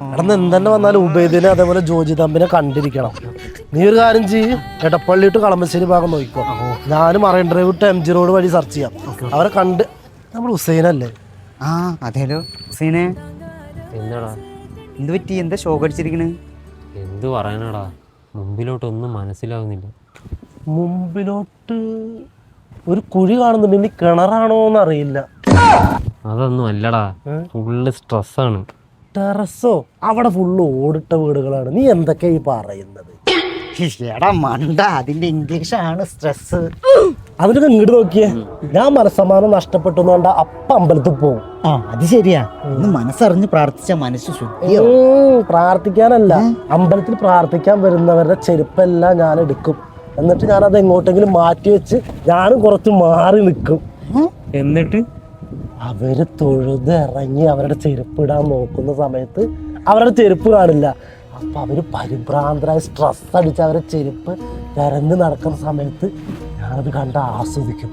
എടാ എന്തെന്നെ വന്നാലും ഉബൈദിനെ അതേപോലെ ജോജി തമ്പിനെ കണ്ടിരിക്കണം. നീ ഒരു കാര്യം ചെയ്യ്, എടപ്പള്ളി ടു കളമശ്ശേരി ഭാഗം നോക്കിക്കോ. ഞാനും marine drive to MG road വഴി സെർച്ച് ചെയ്യാം. അവരെ കണ്ട് നമ്മൾ ഹുസൈനല്ലേ? ആ അതേലോ ഹുസൈനെ. എന്താടാ എന്ത് പറ്റി? എന്താ ഷോക്ക് അടിച്ചിരിക്കണ്? എന്ത് പറയാനാടാ, മുമ്പിലോട്ടൊന്നും മനസ്സിലാവുന്നില്ല. മുമ്പിലോട്ട് ഒരു കുഴി കാണുന്നുണ്ട്, ഇനി കിണറാണോന്ന് അറിയില്ല. അതൊന്നും അല്ലടാ, ഫുള്ള് സ്ട്രെസ്സാണ്. ടെറസോ? അവിടെ ഫുള്ള് ഓടിട്ട വീടുകളാണ്. നീ എന്തൊക്കെയാ ഈ പറയുന്നത്? എടാ മണ്ട, അതിന്റെ ഇംഗ്ലീഷ് ആണ് സ്ട്രെസ്. അതിനൊക്കെ ഇങ്ങോട്ട് നോക്കിയേ, ഞാൻ മനസ്സമാനം നഷ്ടപ്പെട്ടു അപ്പ അമ്പലത്തിൽ പോകും. ആ അത് ശരിയാ. ഒന്ന് മനസ്സറിഞ്ഞ് പ്രാർത്ഥിച്ച മനസ്സ് ശുദ്ധിയോ. പ്രാർത്ഥിക്കാനല്ല, അമ്പലത്തിൽ പ്രാർത്ഥിക്കാൻ വരുന്നവരുടെ ചെരുപ്പെല്ലാം ഞാൻ എടുക്കും. എന്നിട്ട് ഞാനത് എങ്ങോട്ടെങ്കിലും മാറ്റി വെച്ച് ഞാനും കുറച്ച് മാറി നിൽക്കും. എന്നിട്ട് അവര് തൊഴുത് ഇറങ്ങി അവരുടെ ചെരുപ്പ് ഇടാൻ നോക്കുന്ന സമയത്ത് അവരുടെ ചെരുപ്പ് കാണില്ല. അപ്പൊ അവര് പരിഭ്രാന്തരായി സ്ട്രെസ് അടിച്ച് അവരുടെ ചെരുപ്പ് തിരഞ്ഞു നടക്കുന്ന സമയത്ത് ഞാനത് കണ്ട് ആസ്വദിക്കും.